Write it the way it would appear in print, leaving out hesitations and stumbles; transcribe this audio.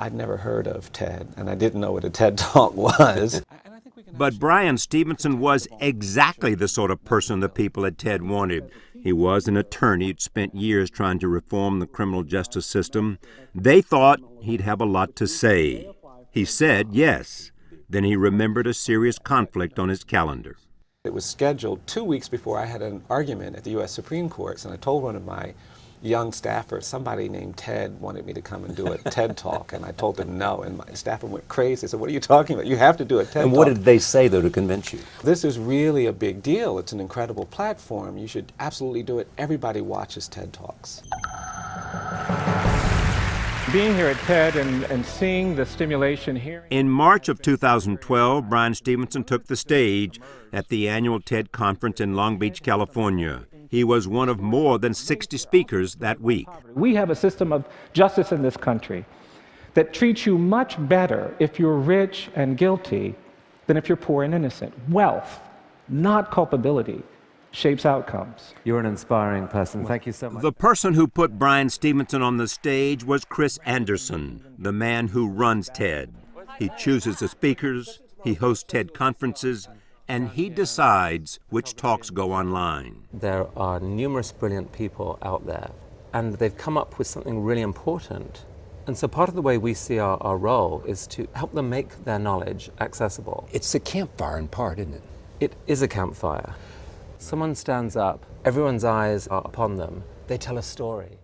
I'd never heard of TED, and I didn't know what a TED Talk was. But Bryan Stevenson was exactly the sort of person the people at TED wanted. He was an attorney who'd spent years trying to reform the criminal justice system. They thought he'd have a lot to say. He said yes. Then he remembered a serious conflict on his calendar. It was scheduled 2 weeks before I had an argument at the U.S. Supreme Court, and I told one of my young staffers, somebody named Ted wanted me to come and do a TED Talk, and I told them no, and my staffer went crazy. They said, what are you talking about? You have to do a TED Talk. And what did they say, though, to convince you? This is really a big deal. It's an incredible platform. You should absolutely do it. Everybody watches TED Talks. Being here at TED and seeing the stimulation here. In March of 2012, Bryan Stevenson took the stage at the annual TED conference in Long Beach, California. He was one of more than 60 speakers that week. We have a system of justice in this country that treats you much better if you're rich and guilty than if you're poor and innocent. Wealth, not culpability, shapes outcomes. You're an inspiring person. Thank you so much. The person who put Bryan Stevenson on the stage was Chris Anderson, the man who runs TED. He chooses the speakers, he hosts TED conferences, and he decides which talks go online. There are numerous brilliant people out there, and they've come up with something really important. And so part of the way we see our role is to help them make their knowledge accessible. It's a campfire in part, isn't it? It is a campfire. Someone stands up, everyone's eyes are upon them, they tell a story.